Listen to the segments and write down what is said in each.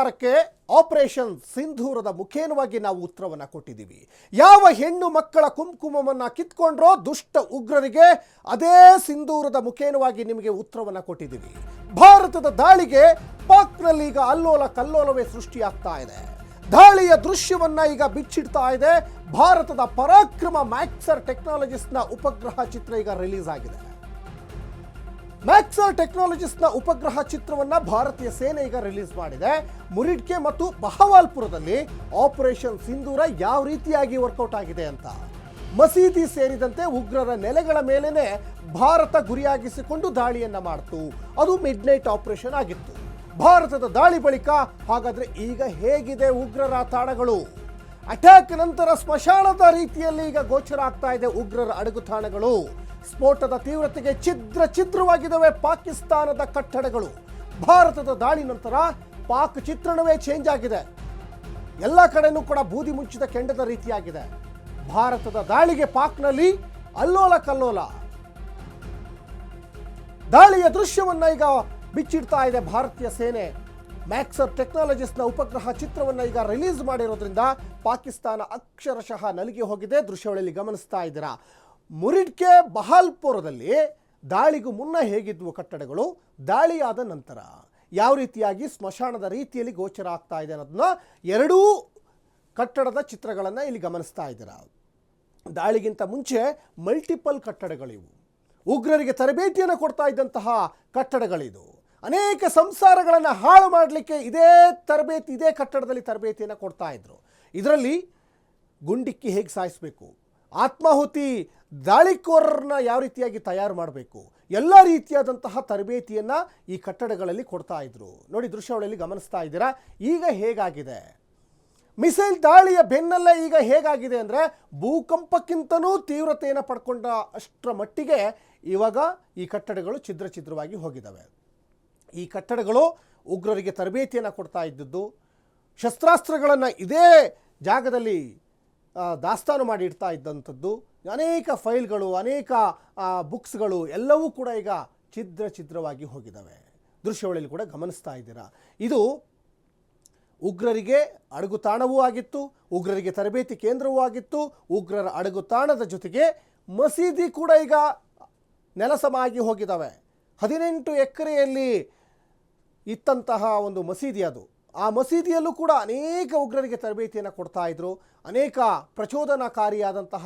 ವಿಚಾರಕ್ಕೆ ಆಪರೇಷನ್ ಸಿಂಧೂರದ ಮುಖೇನವಾಗಿ ನಾವು ಉತ್ತರವನ್ನು ಕೊಟ್ಟಿದ್ದೀವಿ. ಯಾವ ಹೆಣ್ಣು ಮಕ್ಕಳ ಕುಂಕುಮವನ್ನು ಕಿತ್ಕೊಂಡ್ರೋ ದುಷ್ಟ ಉಗ್ರರಿಗೆ ಅದೇ ಸಿಂಧೂರದ ಮುಖೇನವಾಗಿ ನಿಮಗೆ ಉತ್ತರವನ್ನು ಕೊಟ್ಟಿದ್ದೀವಿ. ಭಾರತದ ದಾಳಿಗೆ ಪಾಕ್ನಲ್ಲಿ ಈಗ ಅಲ್ಲೋಲ ಕಲ್ಲೋಲವೇ ಸೃಷ್ಟಿಯಾಗ್ತಾ ಇದೆ. ದಾಳಿಯ ದೃಶ್ಯವನ್ನ ಈಗ ಬಿಚ್ಚಿಡ್ತಾ ಇದೆ. ಭಾರತದ ಪರಾಕ್ರಮ ಮ್ಯಾಕ್ಸರ್ ಟೆಕ್ನಾಲಜೀಸ್ನ ಉಪಗ್ರಹ ಚಿತ್ರ ಈಗ ರಿಲೀಸ್ ಆಗಿದೆ. ಮ್ಯಾಕ್ಸರ್ ಟೆಕ್ನಾಲಜೀಸ್ನ ಉಪಗ್ರಹ ಚಿತ್ರವನ್ನ ಭಾರತೀಯ ಸೇನೆ ಈಗ ರಿಲೀಸ್ ಮಾಡಿದೆ. ಮುರಿಡ್ಕೆ ಮತ್ತು ಬಹವಾಲ್ಪುರದಲ್ಲಿ ಆಪರೇಷನ್ ಸಿಂಧೂರ ಯಾವ ರೀತಿಯಾಗಿ ವರ್ಕೌಟ್ ಆಗಿದೆ ಅಂತ. ಮಸೀದಿ ಸೇರಿದಂತೆ ಉಗ್ರರ ನೆಲೆಗಳ ಮೇಲೇನೆ ಭಾರತ ಗುರಿಯಾಗಿಸಿಕೊಂಡು ದಾಳಿಯನ್ನ ಮಾಡಿತು. ಅದು ಮಿಡ್ ನೈಟ್ ಆಪರೇಷನ್ ಆಗಿತ್ತು. ಭಾರತದ ದಾಳಿ ಬಳಿಕ ಹಾಗಾದ್ರೆ ಈಗ ಹೇಗಿದೆ ಉಗ್ರರ ತಾಣಗಳು? ಅಟ್ಯಾಕ್ ನಂತರ ಸ್ಮಶಾನದ ರೀತಿಯಲ್ಲಿ ಈಗ ಗೋಚರ ಆಗ್ತಾ ಇದೆ ಉಗ್ರರ ಅಡಗುತಾಣಗಳು. ಸ್ಫೋಟದ ತೀವ್ರತೆಗೆ ಛಿದ್ರವಾಗಿದ್ದಾವೆ ಪಾಕಿಸ್ತಾನದ ಕಟ್ಟಡಗಳು. ಭಾರತದ ದಾಳಿ ನಂತರ ಪಾಕ್ ಚಿತ್ರಣವೇ ಚೇಂಜ್ ಆಗಿದೆ. ಎಲ್ಲ ಕಡೆನೂ ಕೂಡ ಬೂದಿ ಮುಚ್ಚಿದ ಕೆಂಡದ ರೀತಿಯಾಗಿದೆ. ಭಾರತದ ದಾಳಿಗೆ ಪಾಕ್ನಲ್ಲಿ ಅಲ್ಲೋಲ ಕಲ್ಲೋಲ. ದಾಳಿಯ ದೃಶ್ಯವನ್ನ ಈಗ ಬಿಚ್ಚಿಡ್ತಾ ಇದೆ ಭಾರತೀಯ ಸೇನೆ. ಮ್ಯಾಕ್ಸರ್ ಟೆಕ್ನಾಲಜೀಸ್ನ ಉಪಗ್ರಹ ಚಿತ್ರವನ್ನು ಈಗ ರಿಲೀಸ್ ಮಾಡಿರೋದ್ರಿಂದ ಪಾಕಿಸ್ತಾನ ಅಕ್ಷರಶಃ ನಲುಗಿ ಹೋಗಿದೆ. ದೃಶ್ಯಾವಳಿಯಲ್ಲಿ ಗಮನಿಸ್ತಾ ಇದ್ದೀರಾ. ಮುರಿಡ್ಕೆ ಬಹಾಲ್ಪುರದಲ್ಲಿ ದಾಳಿಗೂ ಮುನ್ನ ಹೇಗಿದ್ವು ಕಟ್ಟಡಗಳು, ದಾಳಿಯಾದ ನಂತರ ಯಾವ ರೀತಿಯಾಗಿ ಸ್ಮಶಾನದ ರೀತಿಯಲ್ಲಿ ಗೋಚರ ಆಗ್ತಾ ಇದೆ ಅನ್ನೋದನ್ನ ಎರಡೂ ಕಟ್ಟಡದ ಚಿತ್ರಗಳನ್ನು ಇಲ್ಲಿ ಗಮನಿಸ್ತಾ ಇದ್ದೀರಾ. ದಾಳಿಗಿಂತ ಮುಂಚೆ ಮಲ್ಟಿಪಲ್ ಕಟ್ಟಡಗಳಿವು. ಉಗ್ರರಿಗೆ ತರಬೇತಿಯನ್ನು ಕೊಡ್ತಾ ಇದ್ದಂತಹ ಕಟ್ಟಡಗಳಿದು. ಅನೇಕ ಸಂಸಾರಗಳನ್ನು ಹಾಳು ಮಾಡಲಿಕ್ಕೆ ಇದೇ ಕಟ್ಟಡದಲ್ಲಿ ತರಬೇತಿಯನ್ನು ಕೊಡ್ತಾ ಇದ್ರು. ಇದರಲ್ಲಿ ಗುಂಡಿಕ್ಕಿ ಹೇಗೆ ಸಾಯಿಸಬೇಕು, ಆತ್ಮಾಹುತಿ ದಾಳಿಕೋರರನ್ನ ಯಾವ ರೀತಿಯಾಗಿ ತಯಾರು ಮಾಡಬೇಕು, ಎಲ್ಲ ರೀತಿಯಾದಂತಹ ತರಬೇತಿಯನ್ನು ಈ ಕಟ್ಟಡಗಳಲ್ಲಿ ಕೊಡ್ತಾ ಇದ್ರು. ನೋಡಿ ದೃಶ್ಯಾವಳಿಯಲ್ಲಿ ಗಮನಿಸ್ತಾ ಇದ್ದೀರಾ. ಈಗ ಹೇಗಾಗಿದೆ ಮಿಸೈಲ್ ದಾಳಿಯ ಬೆನ್ನಲ್ಲೇ ಈಗ ಹೇಗಾಗಿದೆ ಅಂದರೆ ಭೂಕಂಪಕ್ಕಿಂತನೂ ತೀವ್ರತೆಯನ್ನು ಪಡ್ಕೊಂಡ ಅಷ್ಟರ ಮಟ್ಟಿಗೆ ಇವಾಗ ಈ ಕಟ್ಟಡಗಳು ಛಿದ್ರವಾಗಿ ಹೋಗಿದ್ದಾವೆ. ಈ ಕಟ್ಟಡಗಳು ಉಗ್ರರಿಗೆ ತರಬೇತಿಯನ್ನು ಕೊಡ್ತಾ ಇದ್ದದ್ದು, ಶಸ್ತ್ರಾಸ್ತ್ರಗಳನ್ನು ಇದೇ ಜಾಗದಲ್ಲಿ ದಾಸ್ತಾನು ಮಾಡಿ ಇಡ್ತಾ ಇದ್ದಂಥದ್ದು, ಅನೇಕ ಫೈಲ್ಗಳು, ಅನೇಕ ಬುಕ್ಸ್ಗಳು ಎಲ್ಲವೂ ಕೂಡ ಈಗ ಛಿದ್ರವಾಗಿ ಹೋಗಿದ್ದಾವೆ. ದೃಶ್ಯಾವಳಿಯಲ್ಲಿ ಕೂಡ ಗಮನಿಸ್ತಾ ಇದ್ದೀರಾ. ಇದು ಉಗ್ರರಿಗೆ ಅಡಗುತಾಣವೂ ಆಗಿತ್ತು, ಉಗ್ರರಿಗೆ ತರಬೇತಿ ಕೇಂದ್ರವೂ ಆಗಿತ್ತು. ಉಗ್ರರ ಅಡಗುತಾಣದ ಜೊತೆಗೆ ಮಸೀದಿ ಕೂಡ ಈಗ ನೆಲಸಮಾಗಿ ಹೋಗಿದ್ದಾವೆ. 18 ಎಕರೆಯಲ್ಲಿ ಇತ್ತಂತಹ ಒಂದು ಮಸೀದಿ ಅದು. ಆ ಮಸೀದಿಯಲ್ಲೂ ಕೂಡ ಅನೇಕ ಉಗ್ರರಿಗೆ ತರಬೇತಿಯನ್ನು ಕೊಡ್ತಾ ಇದ್ರು. ಅನೇಕ ಪ್ರಚೋದನಕಾರಿಯಾದಂತಹ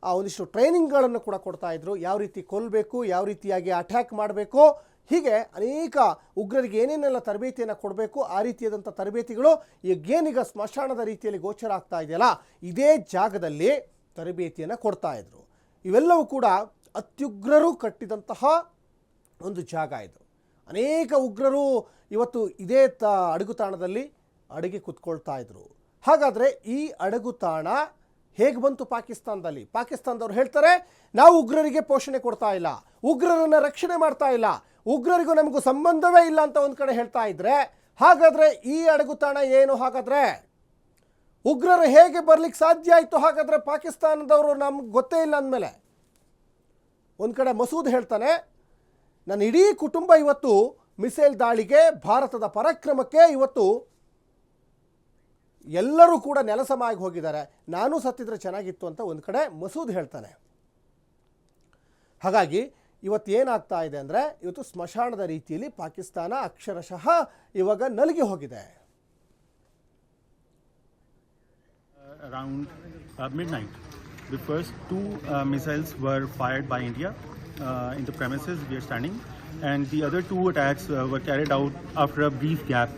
ಒಂದಿಷ್ಟು ಟ್ರೈನಿಂಗ್ಗಳನ್ನು ಕೂಡ ಕೊಡ್ತಾ ಇದ್ರು. ಯಾವ ರೀತಿ ಕೊಲ್ಲಬೇಕು, ಯಾವ ರೀತಿಯಾಗಿ ಅಟ್ಯಾಕ್ ಮಾಡಬೇಕು, ಹೀಗೆ ಅನೇಕ ಉಗ್ರರಿಗೆ ಏನೇನೆಲ್ಲ ತರಬೇತಿಯನ್ನು ಕೊಡಬೇಕು ಆ ರೀತಿಯಾದಂಥ ತರಬೇತಿಗಳು ಈಗೇನೀಗ ಸ್ಮಶಾನದ ರೀತಿಯಲ್ಲಿ ಗೋಚರ ಆಗ್ತಾ ಇದೆಯಲ್ಲ, ಇದೇ ಜಾಗದಲ್ಲಿ ತರಬೇತಿಯನ್ನು ಕೊಡ್ತಾ ಇದ್ರು. ಇವೆಲ್ಲವೂ ಕೂಡ ಅತ್ಯುಗ್ರರು ಕಟ್ಟಿದಂತಹ ಒಂದು ಜಾಗ ಇದು. ಅನೇಕ ಉಗ್ರರು ಇವತ್ತು ಇದೇ ಅಡಗುತಾಣದಲ್ಲಿ ಅಡಗಿ ಕುತ್ಕೊಳ್ತಾ ಇದ್ರು. ಹಾಗಾದರೆ ಈ ಅಡಗುತಾಣ ಹೇಗೆ ಬಂತು ಪಾಕಿಸ್ತಾನದಲ್ಲಿ? ಪಾಕಿಸ್ತಾನದವ್ರು ಹೇಳ್ತಾರೆ, ನಾವು ಉಗ್ರರಿಗೆ ಪೋಷಣೆ ಕೊಡ್ತಾ ಇಲ್ಲ, ಉಗ್ರರನ್ನು ರಕ್ಷಣೆ ಮಾಡ್ತಾ ಇಲ್ಲ, ಉಗ್ರರಿಗೂ ನಮಗೂ ಸಂಬಂಧವೇ ಇಲ್ಲ ಅಂತ ಒಂದು ಕಡೆ ಹೇಳ್ತಾ ಇದ್ರೆ, ಹಾಗಾದರೆ ಈ ಅಡಗುತಾಣ ಏನು? ಹಾಗಾದರೆ ಉಗ್ರರು ಹೇಗೆ ಬರ್ಲಿಕ್ಕೆ ಸಾಧ್ಯ ಆಯಿತು? ಹಾಗಾದರೆ ಪಾಕಿಸ್ತಾನದವರು ನಮ್ಗೆ ಗೊತ್ತೇ ಇಲ್ಲ ಅಂದಮೇಲೆ ಒಂದು ಕಡೆ ಮಸೂದ್ ಹೇಳ್ತಾನೆ, ನನ್ನ ಇಡೀ ಕುಟುಂಬ ಇವತ್ತು ಮಿಸೈಲ್ ದಾಳಿಗೆ, ಭಾರತದ ಪರಾಕ್ರಮಕ್ಕೆ ಇವತ್ತು ಎಲ್ಲರೂ ಕೂಡ ನೆಲಸಮಾಗಿ ಹೋಗಿದ್ದಾರೆ, ನಾನು ಸತ್ತಿದ್ರೆ ಚೆನ್ನಾಗಿತ್ತು ಅಂತ ಒಂದು ಕಡೆ ಮಸೂದ್ ಹೇಳ್ತಾನೆ. ಹಾಗಾಗಿ ಇವತ್ತು ಏನಾಗ್ತಾ ಇದೆ ಅಂದರೆ ಇವತ್ತು ಸ್ಮಶಾನದ ರೀತಿಯಲ್ಲಿ ಪಾಕಿಸ್ತಾನ ಅಕ್ಷರಶಃ ಇವಾಗ ನಲುಗಿ ಹೋಗಿದೆ. Around midnight, the first two missiles were fired by India in the premises we are standing, and the other two attacks were carried out after a brief gap,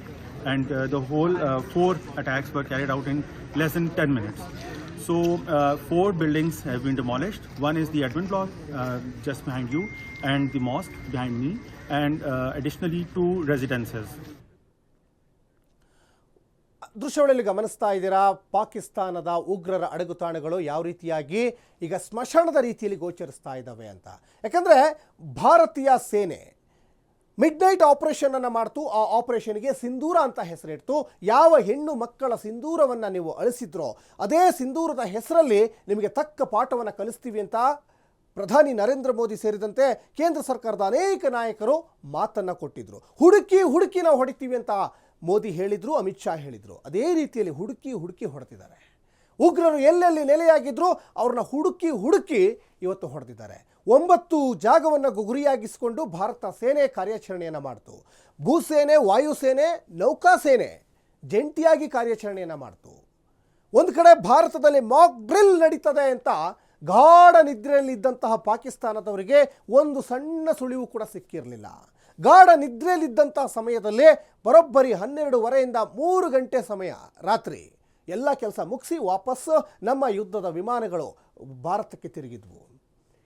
and the whole 4 attacks were carried out in less than 10 minutes. So 4 buildings have been demolished. One is the admin block just behind you, and the mosque behind me, and additionally 2 residences. ದೃಶ್ಯಾವಳಿಯಲ್ಲಿ ಗಮನಿಸ್ತಾ ಇದ್ದೀರಾ ಪಾಕಿಸ್ತಾನದ ಉಗ್ರರ ಅಡಗುತಾಣಗಳು ಯಾವ ರೀತಿಯಾಗಿ ಈಗ ಸ್ಮಶಾನದ ರೀತಿಯಲ್ಲಿ ಗೋಚರಿಸ್ತಾ ಇದ್ದಾವೆ ಅಂತ. ಯಾಕಂದರೆ ಭಾರತೀಯ ಸೇನೆ ಮಿಡ್ ನೈಟ್ ಆಪರೇಷನನ್ನು ಮಾಡ್ತು. ಆ ಆಪರೇಷನ್ಗೆ ಸಿಂಧೂರ ಅಂತ ಹೆಸರಿಡ್ತು. ಯಾವ ಹೆಣ್ಣು ಮಕ್ಕಳ ಸಿಂಧೂರವನ್ನು ನೀವು ಅಳಿಸಿದ್ರೋ ಅದೇ ಸಿಂಧೂರದ ಹೆಸರಲ್ಲಿ ನಿಮಗೆ ತಕ್ಕ ಪಾಠವನ್ನು ಕಲಿಸ್ತೀವಿ ಅಂತ ಪ್ರಧಾನಿ ನರೇಂದ್ರ ಮೋದಿ ಸೇರಿದಂತೆ ಕೇಂದ್ರ ಸರ್ಕಾರದ ಅನೇಕ ನಾಯಕರು ಮಾತನ್ನು ಕೊಟ್ಟಿದ್ರು. ಹುಡುಕಿ ನಾವು ಹೊಡಿತೀವಿ ಅಂತ ಮೋದಿ ಹೇಳಿದ್ರು, ಅಮಿತ್ ಶಾ ಹೇಳಿದ್ರು. ಅದೇ ರೀತಿಯಲ್ಲಿ ಹುಡುಕಿ ಹೊಡೆದಿದ್ದಾರೆ. ಉಗ್ರರು ಎಲ್ಲೆಲ್ಲಿ ನೆಲೆಯಾಗಿದ್ರು ಅವ್ರನ್ನ ಹುಡುಕಿ ಇವತ್ತು ಹೊಡೆದಿದ್ದಾರೆ. 9 ಜಾಗವನ್ನು ಗುರಿಯಾಗಿಸಿಕೊಂಡು ಭಾರತ ಸೇನೆ ಕಾರ್ಯಾಚರಣೆಯನ್ನು ಮಾಡ್ತು. ಭೂಸೇನೆ, ವಾಯುಸೇನೆ, ನೌಕಾಸೇನೆ ಜಂಟಿಯಾಗಿ ಕಾರ್ಯಾಚರಣೆಯನ್ನು ಮಾಡ್ತು. ಒಂದು ಕಡೆ ಭಾರತದಲ್ಲಿ ಮಾಕ್ ಡ್ರಿಲ್ ನಡೀತದೆ ಅಂತ ಗಾಢ ನಿದ್ರೆಯಲ್ಲಿದ್ದಂತಹ ಪಾಕಿಸ್ತಾನದವರಿಗೆ ಒಂದು ಸಣ್ಣ ಸುಳಿವು ಕೂಡ ಸಿಕ್ಕಿರಲಿಲ್ಲ. ಗಾಢ ನಿದ್ರೆಯಲ್ಲಿದ್ದಂತಹ ಸಮಯದಲ್ಲೇ ಬರೋಬ್ಬರಿ 12:30ಯಿಂದ 3 ಗಂಟೆ ಸಮಯ ರಾತ್ರಿ ಎಲ್ಲ ಕೆಲಸ ಮುಗಿಸಿ ವಾಪಸ್ ನಮ್ಮ ಯುದ್ಧದ ವಿಮಾನಗಳು ಭಾರತಕ್ಕೆ ತಿರುಗಿದ್ವು.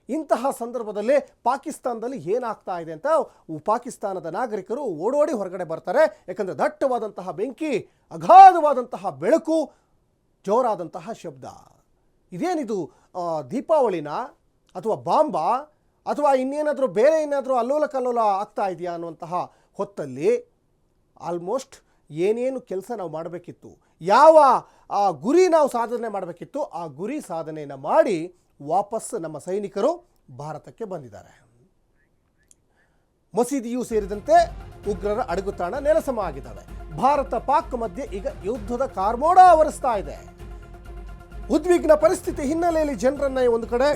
ಇಂತಹ ಸಂದರ್ಭದಲ್ಲಿ ಪಾಕಿಸ್ತಾನದಲ್ಲಿ ಏನಾಗ್ತಾ ಇದೆ ಅಂತ ಪಾಕಿಸ್ತಾನದ ನಾಗರಿಕರು ಓಡೋಡಿ ಹೊರಗಡೆ ಬರ್ತಾರೆ. ಯಾಕಂದರೆ ದಟ್ಟವಾದಂತಹ ಬೆಂಕಿ, ಅಗಾಧವಾದಂತಹ ಬೆಳಕು, ಜೋರಾದಂತಹ ಶಬ್ದ. ಇದೇನಿದು ದೀಪಾವಳಿನ ಅಥವಾ ಬಾಂಬಾ ಅಥವಾ ಇನ್ನೇನಾದರೂ ಬೇರೆ ಏನಾದರೂ ಅಲ್ಲೋಲ ಕಲ್ಲೋಲ ಆಗ್ತಾ ಇದೆಯಾ ಅನ್ನುವಂತಹ ಹೊತ್ತಲ್ಲಿ ಆಲ್ಮೋಸ್ಟ್ ಏನೇನು ಕೆಲಸ ನಾವು ಮಾಡಬೇಕಿತ್ತು, ಯಾವ ಗುರಿ ನಾವು ಸಾಧನೆ ಮಾಡಬೇಕಿತ್ತು, ಆ ಗುರಿ ಸಾಧನೆಯನ್ನು ಮಾಡಿ ವಾಪಸ್ ನಮ್ಮ ಸೈನಿಕರು ಭಾರತಕ್ಕೆ ಬಂದಿದ್ದಾರೆ. ಮಸೀದಿಯೂ ಸೇರಿದಂತೆ ಉಗ್ರರ ಅಡಗುತಾಣ ನೆಲಸಮ ಆಗಿದ್ದಾವೆ. ಭಾರತ ಪಾಕ್ ಮಧ್ಯೆ ಈಗ ಯುದ್ಧದ ಕಾರ್ಮೋಡ ಆವರಿಸ್ತಾ ಇದೆ. ಉದ್ವಿಗ್ನ ಪರಿಸ್ಥಿತಿ ಹಿನ್ನೆಲೆಯಲ್ಲಿ ಜನರನ್ನ ಒಂದು ಕಡೆ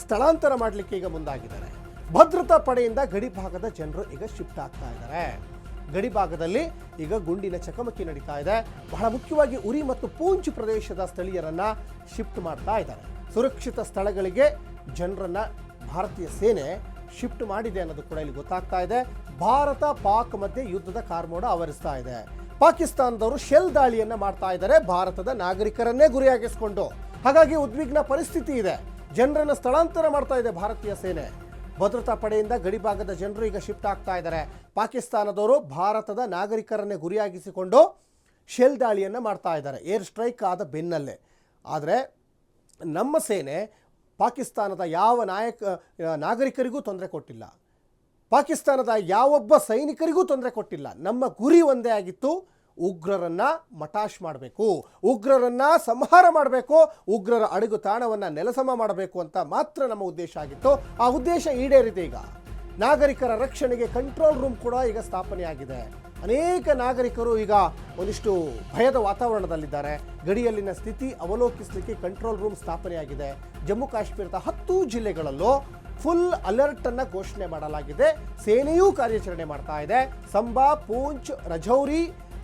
ಸ್ಥಳಾಂತರ ಮಾಡಲಿಕ್ಕೆ ಈಗ ಮುಂದಾಗಿದ್ದಾರೆ. ಭದ್ರತಾ ಪಡೆಯಿಂದ ಗಡಿ ಭಾಗದ ಜನರು ಈಗ ಶಿಫ್ಟ್ ಆಗ್ತಾ ಇದ್ದಾರೆ. ಗಡಿ ಭಾಗದಲ್ಲಿ ಈಗ ಗುಂಡಿನ ಚಕಮಕಿ ನಡೀತಾ ಇದೆ. ಬಹಳ ಮುಖ್ಯವಾಗಿ ಉರಿ ಮತ್ತು ಪೂಂಚ್ ಪ್ರದೇಶದ ಸ್ಥಳೀಯರನ್ನ ಶಿಫ್ಟ್ ಮಾಡ್ತಾ ಇದ್ದಾರೆ. ಸುರಕ್ಷಿತ ಸ್ಥಳಗಳಿಗೆ ಜನರನ್ನ ಭಾರತೀಯ ಸೇನೆ ಶಿಫ್ಟ್ ಮಾಡಿದೆ ಅನ್ನೋದು ಕೂಡ ಇಲ್ಲಿ ಗೊತ್ತಾಗ್ತಾ ಇದೆ. ಭಾರತ ಪಾಕ್ ಮಧ್ಯೆ ಯುದ್ಧದ ಕಾರ್ಮೋಡ ಆವರಿಸ್ತಾ ಇದೆ. ಪಾಕಿಸ್ತಾನದವರು ಶೆಲ್ ದಾಳಿಯನ್ನ ಮಾಡ್ತಾ ಇದ್ದಾರೆ ಭಾರತದ ನಾಗರಿಕರನ್ನೇ ಗುರಿಯಾಗಿಸಿಕೊಂಡು. ಹಾಗಾಗಿ ಉದ್ವಿಗ್ನ ಪರಿಸ್ಥಿತಿ ಇದೆ. ಜನರನ್ನ ಸ್ಥಳಾಂತರ ಮಾಡ್ತಾ ಇದೆ ಭಾರತೀಯ ಸೇನೆ. ಭದ್ರತಾ ಪಡೆಯಿಂದ ಗಡಿಭಾಗದ ಜನರು ಈಗ ಶಿಫ್ಟ್ ಆಗ್ತಾ ಇದ್ದಾರೆ. ಪಾಕಿಸ್ತಾನದವರು ಭಾರತದ ನಾಗರಿಕರನ್ನೇ ಗುರಿಯಾಗಿಸಿಕೊಂಡು ಶೆಲ್ ದಾಳಿಯನ್ನು ಮಾಡ್ತಾ ಇದ್ದಾರೆ, ಏರ್ ಸ್ಟ್ರೈಕ್ ಆದ ಬೆನ್ನಲ್ಲೇ. ಆದರೆ ನಮ್ಮ ಸೇನೆ ಪಾಕಿಸ್ತಾನದ ಯಾವ ನಾಗರಿಕರಿಗೂ ತೊಂದರೆ ಕೊಟ್ಟಿಲ್ಲ, ಪಾಕಿಸ್ತಾನದ ಯಾವೊಬ್ಬ ಸೈನಿಕರಿಗೂ ತೊಂದರೆ ಕೊಟ್ಟಿಲ್ಲ. ನಮ್ಮ ಗುರಿ ಒಂದೇ ಆಗಿತ್ತು, ಉಗ್ರರನ್ನ ಮಟಾಶ್ ಮಾಡಬೇಕು, ಉಗ್ರರನ್ನ ಸಂಹಾರ ಮಾಡಬೇಕು, ಉಗ್ರರ ಅಡಗು ತಾಣವನ್ನು ನೆಲಸಮ ಮಾಡಬೇಕು ಅಂತ ಮಾತ್ರ ನಮ್ಮ ಉದ್ದೇಶ ಆಗಿತ್ತು. ಆ ಉದ್ದೇಶ ಈಡೇರಿದೆ. ಈಗ ನಾಗರಿಕರ ರಕ್ಷಣೆಗೆ ಕಂಟ್ರೋಲ್ ರೂಮ್ ಕೂಡ ಈಗ ಸ್ಥಾಪನೆಯಾಗಿದೆ. ಅನೇಕ ನಾಗರಿಕರು ಈಗ ಒಂದಿಷ್ಟು ಭಯದ ವಾತಾವರಣದಲ್ಲಿದ್ದಾರೆ. ಗಡಿಯಲ್ಲಿನ ಸ್ಥಿತಿ ಅವಲೋಕಿಸಲಿಕ್ಕೆ ಕಂಟ್ರೋಲ್ ರೂಮ್ ಸ್ಥಾಪನೆಯಾಗಿದೆ. ಜಮ್ಮು ಕಾಶ್ಮೀರದ 10 ಜಿಲ್ಲೆಗಳಲ್ಲೂ ಫುಲ್ ಅಲರ್ಟ್ ಅನ್ನ ಘೋಷಣೆ ಮಾಡಲಾಗಿದೆ. ಸೇನೆಯೂ ಕಾರ್ಯಾಚರಣೆ ಮಾಡ್ತಾ ಇದೆ. ಸಂಬಾ, ಪೂಂಚ್, ರಜೌರಿ,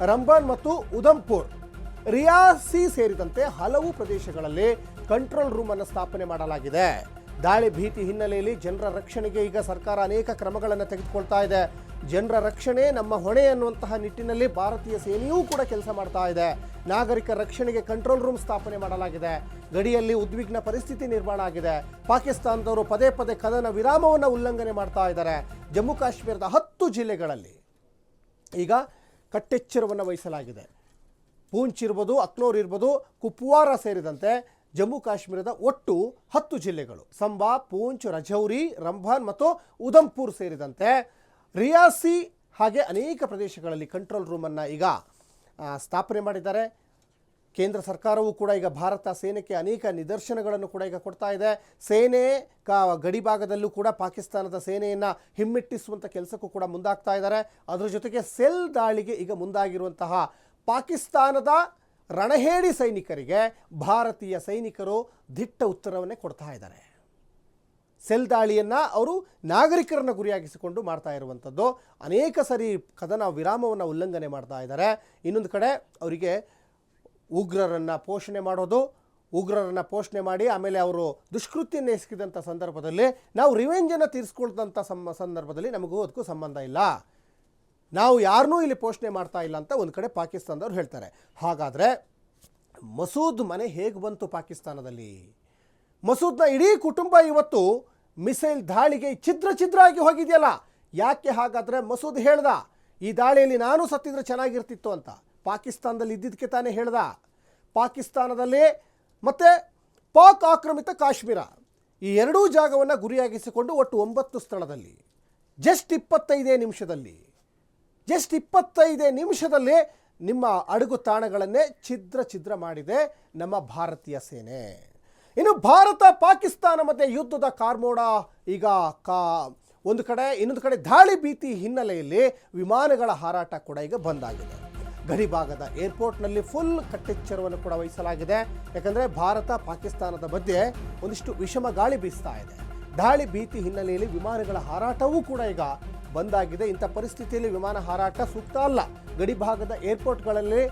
ರಂಬನ್ ಮತ್ತು ಉಧಂಪುರ್, ರಿಯಾಸಿ ಸೇರಿದಂತೆ ಹಲವು ಪ್ರದೇಶಗಳಲ್ಲಿ ಕಂಟ್ರೋಲ್ ರೂಮ್ ಅನ್ನು ಸ್ಥಾಪನೆ ಮಾಡಲಾಗಿದೆ. ದಾಳಿ ಭೀತಿ ಹಿನ್ನೆಲೆಯಲ್ಲಿ ಜನರ ರಕ್ಷಣೆಗೆ ಈಗ ಸರ್ಕಾರ ಅನೇಕ ಕ್ರಮಗಳನ್ನು ತೆಗೆದುಕೊಳ್ತಾ ಇದೆ. ಜನರ ರಕ್ಷಣೆ ನಮ್ಮ ಹೊಣೆ ಅನ್ನುವಂತಹ ನಿಟ್ಟಿನಲ್ಲಿ ಭಾರತೀಯ ಸೇನೆಯೂ ಕೂಡ ಕೆಲಸ ಮಾಡ್ತಾ ಇದೆ. ನಾಗರಿಕರ ರಕ್ಷಣೆಗೆ ಕಂಟ್ರೋಲ್ ರೂಮ್ ಸ್ಥಾಪನೆ ಮಾಡಲಾಗಿದೆ. ಗಡಿಯಲ್ಲಿ ಉದ್ವಿಗ್ನ ಪರಿಸ್ಥಿತಿ ನಿರ್ಮಾಣ ಆಗಿದೆ. ಪಾಕಿಸ್ತಾನದವರು ಪದೇ ಪದೇ ಕದನ ವಿರಾಮವನ್ನು ಉಲ್ಲಂಘನೆ ಮಾಡ್ತಾ ಇದ್ದಾರೆ. ಜಮ್ಮು ಕಾಶ್ಮೀರದ 10 ಜಿಲ್ಲೆಗಳಲ್ಲಿ ಈಗ ಕಟ್ಟೆಚ್ಚರವನ್ನು ವಹಿಸಲಾಗಿದೆ. ಪೂಂಚ್ ಇರ್ಬೋದು, ಅಕ್ನೂರ್ ಇರ್ಬೋದು, ಕುಪ್ವಾರ ಸೇರಿದಂತೆ ಜಮ್ಮು ಕಾಶ್ಮೀರದ ಒಟ್ಟು 10 ಜಿಲ್ಲೆಗಳು, ಸಂಬಾ, ಪೂಂಚ್, ರಜೌರಿ, ರಂಬಾನ್ ಮತ್ತು ಉಧಂಪುರ್ ಸೇರಿದಂತೆ ರಿಯಾಸಿ ಹಾಗೆ ಅನೇಕ ಪ್ರದೇಶಗಳಲ್ಲಿ ಕಂಟ್ರೋಲ್ ರೂಮನ್ನು ಈಗ ಸ್ಥಾಪನೆ ಮಾಡಿದ್ದಾರೆ. ಕೇಂದ್ರ ಸರ್ಕಾರವೂ ಕೂಡ ಈಗ ಭಾರತ ಸೇನೆಗೆ ಅನೇಕ ನಿದರ್ಶನಗಳನ್ನು ಕೂಡ ಈಗ ಕೊಡ್ತಾ ಇದೆ. ಸೇನೆ ಗಡಿ ಭಾಗದಲ್ಲೂ ಕೂಡ ಪಾಕಿಸ್ತಾನದ ಸೇನೆಯನ್ನು ಹಿಮ್ಮೆಟ್ಟಿಸುವಂಥ ಕೆಲಸಕ್ಕೂ ಕೂಡ ಮುಂದಾಗ್ತಾ ಇದ್ದಾರೆ. ಅದರ ಜೊತೆಗೆ ಸೆಲ್ ದಾಳಿಗೆ ಈಗ ಮುಂದಾಗಿರುವಂತಹ ಪಾಕಿಸ್ತಾನದ ರಣಹೇಡಿ ಸೈನಿಕರಿಗೆ ಭಾರತೀಯ ಸೈನಿಕರು ದಿಟ್ಟ ಉತ್ತರವನ್ನೇ ಕೊಡ್ತಾ ಇದ್ದಾರೆ. ಸೆಲ್ ದಾಳಿಯನ್ನು ಅವರು ನಾಗರಿಕರನ್ನು ಗುರಿಯಾಗಿಸಿಕೊಂಡು ಮಾಡ್ತಾ ಇರುವಂಥದ್ದು. ಅನೇಕ ಸರಿ ಕದನ ವಿರಾಮವನ್ನು ಉಲ್ಲಂಘನೆ ಮಾಡ್ತಾ ಇದ್ದಾರೆ. ಇನ್ನೊಂದು ಕಡೆ ಅವರಿಗೆ ಉಗ್ರರನ್ನು ಪೋಷಣೆ ಮಾಡಿ ಆಮೇಲೆ ಅವರು ದುಷ್ಕೃತ್ಯವನ್ನು ಎಸಗಿದಂಥ ಸಂದರ್ಭದಲ್ಲಿ ನಾವು ರಿವೆಂಜನ್ನು ತೀರಿಸ್ಕೊಳ್ದಂಥ ಸಂದರ್ಭದಲ್ಲಿ ನಮಗೂ ಅದಕ್ಕೂ ಸಂಬಂಧ ಇಲ್ಲ, ನಾವು ಯಾರನ್ನೂ ಇಲ್ಲಿ ಪೋಷಣೆ ಮಾಡ್ತಾ ಇಲ್ಲ ಅಂತ ಒಂದು ಕಡೆ ಪಾಕಿಸ್ತಾನದವ್ರು ಹೇಳ್ತಾರೆ. ಹಾಗಾದರೆ ಮಸೂದ್ ಮನೆ ಹೇಗೆ ಬಂತು ಪಾಕಿಸ್ತಾನದಲ್ಲಿ? ಮಸೂದ್ನ ಇಡೀ ಕುಟುಂಬ ಇವತ್ತು ಮಿಸೈಲ್ ದಾಳಿಗೆ ಛಿದ್ರ ಆಗಿ ಹೋಗಿದೆಯಲ್ಲ. ಯಾಕೆ ಹಾಗಾದರೆ? ಮಸೂದ್ ಹೇಳ್ದ, ಈ ದಾಳಿಯಲ್ಲಿ ನಾನು ಸತ್ತಿದ್ರೆ ಚೆನ್ನಾಗಿರ್ತಿತ್ತು ಅಂತ. ಪಾಕಿಸ್ತಾನದಲ್ಲಿ ಇದ್ದಿದ್ದಕ್ಕೆ ತಾನೇ ಹೇಳ್ದ. ಪಾಕಿಸ್ತಾನದಲ್ಲಿ ಮತ್ತು ಪಾಕ್ ಆಕ್ರಮಿತ ಕಾಶ್ಮೀರ ಈ ಎರಡೂ ಜಾಗವನ್ನು ಗುರಿಯಾಗಿಸಿಕೊಂಡು ಒಟ್ಟು 9 ಸ್ಥಳದಲ್ಲಿ ಜಸ್ಟ್ 25 ನಿಮಿಷದಲ್ಲಿ ನಿಮ್ಮ ಅಡಗು ತಾಣಗಳನ್ನೇ ಛಿದ್ರ ಮಾಡಿದೆ ನಮ್ಮ ಭಾರತೀಯ ಸೇನೆ. ಇನ್ನು ಭಾರತ ಪಾಕಿಸ್ತಾನ ಮಧ್ಯೆ ಯುದ್ಧದ ಕಾರ್ಮೋಡ ಈಗ ಒಂದು ಕಡೆ, ಇನ್ನೊಂದು ಕಡೆ ದಾಳಿ ಭೀತಿ ಹಿನ್ನೆಲೆಯಲ್ಲಿ ವಿಮಾನಗಳ ಹಾರಾಟ ಕೂಡ ಈಗ ಬಂದಾಗಿದೆ. ಗಡಿಭಾಗದ ಏರ್ಪೋರ್ಟ್ನಲ್ಲಿ ಫುಲ್ ಕಟ್ಟೆಚ್ಚರವನ್ನು ಕೂಡ ವಹಿಸಲಾಗಿದೆ. ಯಾಕಂದರೆ ಭಾರತ ಪಾಕಿಸ್ತಾನದ ಮಧ್ಯೆ ಒಂದಿಷ್ಟು ವಿಷಮ ಗಾಳಿ ಬೀಸ್ತಾ ಇದೆ. ದಾಳಿ ಭೀತಿ ಹಿನ್ನೆಲೆಯಲ್ಲಿ ವಿಮಾನಗಳ ಹಾರಾಟವೂ ಕೂಡ ಈಗ ಬಂದಾಗಿದೆ. ಇಂಥ ಪರಿಸ್ಥಿತಿಯಲ್ಲಿ ವಿಮಾನ ಹಾರಾಟ ಸೂಕ್ತ ಅಲ್ಲ. ಗಡಿಭಾಗದ ಏರ್ಪೋರ್ಟ್ಗಳಲ್ಲಿ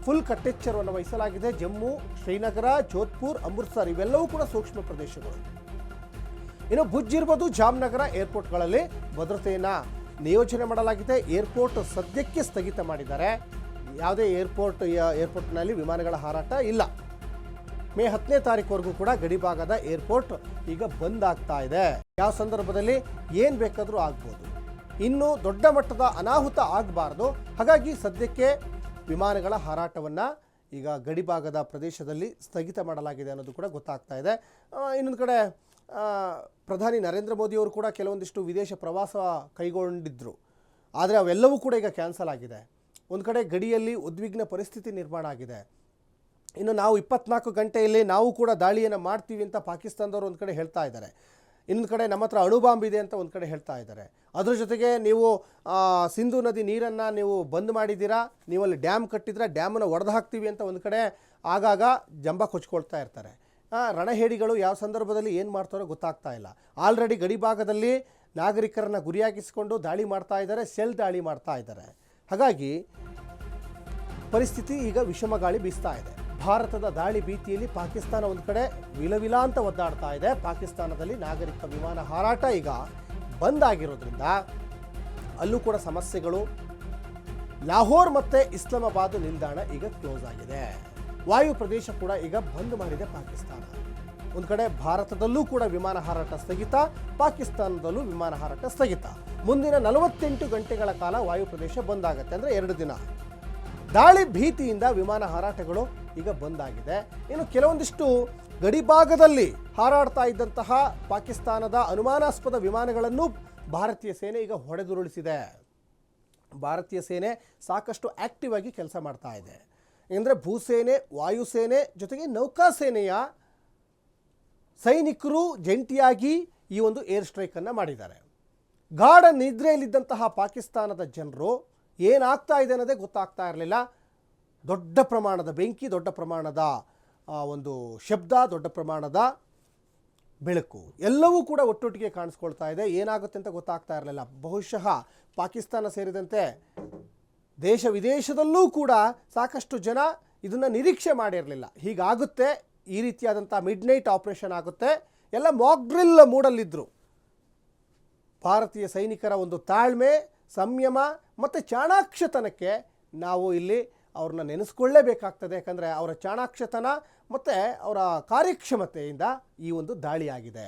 ಫುಲ್ ಕಟ್ಟೆಚ್ಚರವನ್ನು ವಹಿಸಲಾಗಿದೆ. ಜಮ್ಮು, ಶ್ರೀನಗರ, ಜೋಧ್ಪುರ್, ಅಮೃತ್ಸರ್ ಇವೆಲ್ಲವೂ ಕೂಡ ಸೂಕ್ಷ್ಮ ಪ್ರದೇಶಗಳು. ಇನ್ನು ಭುಜ್ ಇರ್ಬೋದು, ಜಾಮ್ನಗರ ಏರ್ಪೋರ್ಟ್ಗಳಲ್ಲಿ ಭದ್ರತೆಯನ್ನು ನಿಯೋಜನೆ ಮಾಡಲಾಗಿದೆ. ಏರ್ಪೋರ್ಟ್ ಸದ್ಯಕ್ಕೆ ಸ್ಥಗಿತ ಮಾಡಿದ್ದಾರೆ. ಯಾವುದೇ ಏರ್ಪೋರ್ಟ್ನಲ್ಲಿ ವಿಮಾನಗಳ ಹಾರಾಟ ಇಲ್ಲ. ಮೇ 10ನೇ ತಾರೀಕುವರೆಗೂ ಕೂಡ ಗಡಿಭಾಗದ ಏರ್ಪೋರ್ಟ್ ಈಗ ಬಂದ್ ಆಗ್ತಾ ಇದೆ. ಯಾವ ಸಂದರ್ಭದಲ್ಲಿ ಏನು ಬೇಕಾದರೂ ಆಗ್ಬೋದು. ಇನ್ನು ದೊಡ್ಡ ಮಟ್ಟದ ಅನಾಹುತ ಆಗಬಾರ್ದು. ಹಾಗಾಗಿ ಸದ್ಯಕ್ಕೆ ವಿಮಾನಗಳ ಹಾರಾಟವನ್ನು ಈಗ ಗಡಿಭಾಗದ ಪ್ರದೇಶದಲ್ಲಿ ಸ್ಥಗಿತ ಮಾಡಲಾಗಿದೆ ಅನ್ನೋದು ಕೂಡ ಗೊತ್ತಾಗ್ತಾ ಇದೆ. ಇನ್ನೊಂದು ಕಡೆ ಪ್ರಧಾನಿ ನರೇಂದ್ರ ಮೋದಿಯವರು ಕೂಡ ಕೆಲವೊಂದಿಷ್ಟು ವಿದೇಶ ಪ್ರವಾಸ ಕೈಗೊಂಡಿದ್ದರು. ಆದರೆ ಅವೆಲ್ಲವೂ ಕೂಡ ಈಗ ಕ್ಯಾನ್ಸಲ್ ಆಗಿದೆ. ಒಂದು ಕಡೆ ಗಡಿಯಲ್ಲಿ ಉದ್ವಿಗ್ನ ಪರಿಸ್ಥಿತಿ ನಿರ್ಮಾಣ ಆಗಿದೆ. ಇನ್ನು ನಾವು 24 ಗಂಟೆಯಲ್ಲಿ ನಾವು ಕೂಡ ದಾಳಿಯನ್ನು ಮಾಡ್ತೀವಿ ಅಂತ ಪಾಕಿಸ್ತಾನದವರು ಒಂದು ಕಡೆ ಹೇಳ್ತಾ ಇದ್ದಾರೆ. ಇನ್ನೊಂದು ಕಡೆ ನಮ್ಮ ಹತ್ರ ಅಣುಬಾಂಬ್ ಇದೆ ಅಂತ ಒಂದು ಕಡೆ ಹೇಳ್ತಾ ಇದ್ದಾರೆ. ಅದ್ರ ಜೊತೆಗೆ ನೀವು ಸಿಂಧು ನದಿ ನೀರನ್ನು ನೀವು ಬಂದ್ ಮಾಡಿದ್ದೀರಾ, ನೀವಲ್ಲಿ ಡ್ಯಾಮ್ ಕಟ್ಟಿದ್ರೆ ಡ್ಯಾಮನ್ನು ಒಡೆದು ಹಾಕ್ತೀವಿ ಅಂತ ಒಂದು ಕಡೆ ಆಗಾಗ ಜಂಬ ಕೊಚ್ಕೊಳ್ತಾ ಇರ್ತಾರೆ. ರಣಹೇಡಿಗಳು ಯಾವ ಸಂದರ್ಭದಲ್ಲಿ ಏನು ಮಾಡ್ತಾರೋ ಗೊತ್ತಾಗ್ತಾ ಇಲ್ಲ. ಆಲ್ರೆಡಿ ಗಡಿಭಾಗದಲ್ಲಿ ನಾಗರಿಕರನ್ನು ಗುರಿಯಾಗಿಸಿಕೊಂಡು ದಾಳಿ ಮಾಡ್ತಾ ಇದ್ದಾರೆ, ಸೆಲ್ ದಾಳಿ ಮಾಡ್ತಾ ಇದ್ದಾರೆ. ಹಾಗಾಗಿ ಪರಿಸ್ಥಿತಿ ಈಗ ವಿಷಮ ಗಾಳಿ ಬೀಸ್ತಾ ಇದೆ. ಭಾರತದ ದಾಳಿ ಭೀತಿಯಲ್ಲಿ ಪಾಕಿಸ್ತಾನ ಒಂದು ಕಡೆ ವಿಲವಿಲ ಅಂತ ಒದ್ದಾಡ್ತಾ ಇದೆ. ಪಾಕಿಸ್ತಾನದಲ್ಲಿ ನಾಗರಿಕ ವಿಮಾನ ಹಾರಾಟ ಈಗ ಬಂದ್ ಆಗಿರೋದ್ರಿಂದ ಅಲ್ಲೂ ಕೂಡ ಸಮಸ್ಯೆಗಳು. ಲಾಹೋರ್ ಮತ್ತು ಇಸ್ಲಾಮಾಬಾದ್ ನಿಲ್ದಾಣ ಈಗ ಕ್ಲೋಸ್ ಆಗಿದೆ. ವಾಯು ಪ್ರದೇಶ ಕೂಡ ಈಗ ಬಂದ್ ಮಾಡಿದೆ ಪಾಕಿಸ್ತಾನ. ಒಂದು ಕಡೆ ಭಾರತದಲ್ಲೂ ಕೂಡ ವಿಮಾನ ಹಾರಾಟ ಸ್ಥಗಿತ, ಪಾಕಿಸ್ತಾನದಲ್ಲೂ ವಿಮಾನ ಹಾರಾಟ ಸ್ಥಗಿತ. ಮುಂದಿನ 48 ಗಂಟೆಗಳ ಕಾಲ ವಾಯು ಪ್ರದೇಶ ಬಂದ್ ಆಗುತ್ತೆ, ಅಂದರೆ 2 ದಿನ. ದಾಳಿ ಭೀತಿಯಿಂದ ವಿಮಾನ ಹಾರಾಟಗಳು ಈಗ ಬಂದಾಗಿದೆ. ಇನ್ನು ಕೆಲವೊಂದಿಷ್ಟು ಗಡಿಭಾಗದಲ್ಲಿ ಹಾರಾಡ್ತಾ ಇದ್ದಂತಹ ಪಾಕಿಸ್ತಾನದ ಅನುಮಾನಾಸ್ಪದ ವಿಮಾನಗಳನ್ನು ಭಾರತೀಯ ಸೇನೆ ಈಗ ಹೊಡೆದುರುಳಿಸಿದೆ. ಭಾರತೀಯ ಸೇನೆ ಸಾಕಷ್ಟು ಆಕ್ಟಿವ್ ಆಗಿ ಕೆಲಸ ಮಾಡ್ತಾ ಇದೆ. ಅಂದರೆ ಭೂಸೇನೆ, ವಾಯುಸೇನೆ ಜೊತೆಗೆ ನೌಕಾಸೇನೆಯ ಸೈನಿಕರು ಜಂಟಿಯಾಗಿ ಈ ಒಂದು ಏರ್ ಸ್ಟ್ರೈಕನ್ನು ಮಾಡಿದ್ದಾರೆ. ಗಾಢ ನಿದ್ರೆಯಲ್ಲಿದ್ದಂತಹ ಪಾಕಿಸ್ತಾನದ ಜನರು ಏನಾಗ್ತಾ ಇದೆ ಅನ್ನೋದೇ ಗೊತ್ತಾಗ್ತಾ ಇರಲಿಲ್ಲ. ದೊಡ್ಡ ಪ್ರಮಾಣದ ಬೆಂಕಿ, ದೊಡ್ಡ ಪ್ರಮಾಣದ ಒಂದು ಶಬ್ದ, ದೊಡ್ಡ ಪ್ರಮಾಣದ ಬೆಳಕು ಎಲ್ಲವೂ ಕೂಡ ಒಟ್ಟೊಟ್ಟಿಗೆ ಕಾಣಿಸ್ಕೊಳ್ತಾ ಇದೆ. ಏನಾಗುತ್ತೆ ಅಂತ ಗೊತ್ತಾಗ್ತಾ ಇರಲಿಲ್ಲ. ಬಹುಶಃ ಪಾಕಿಸ್ತಾನ ಸೇರಿದಂತೆ ದೇಶ ವಿದೇಶದಲ್ಲೂ ಕೂಡ ಸಾಕಷ್ಟು ಜನ ಇದನ್ನು ನಿರೀಕ್ಷೆ ಮಾಡಿರಲಿಲ್ಲ. ಹೀಗಾಗುತ್ತೆ, ಈ ರೀತಿಯಾದಂಥ ಮಿಡ್ ನೈಟ್ ಆಪರೇಷನ್ ಆಗುತ್ತೆ, ಎಲ್ಲ ಮಾಕ್ ಡ್ರಿಲ್ ಮೂಡಲ್ಲಿದ್ದರು. ಭಾರತೀಯ ಸೈನಿಕರ ಒಂದು ತಾಳ್ಮೆ, ಸಂಯಮ ಮತ್ತು ಚಾಣಾಕ್ಷತನಕ್ಕೆ ನಾವು ಇಲ್ಲಿ ಅವ್ರನ್ನ ನೆನೆಸ್ಕೊಳ್ಳೇಬೇಕಾಗ್ತದೆ. ಯಾಕಂದರೆ ಅವರ ಚಾಣಾಕ್ಷತನ ಮತ್ತು ಅವರ ಕಾರ್ಯಕ್ಷಮತೆಯಿಂದ ಈ ಒಂದು ದಾಳಿಯಾಗಿದೆ.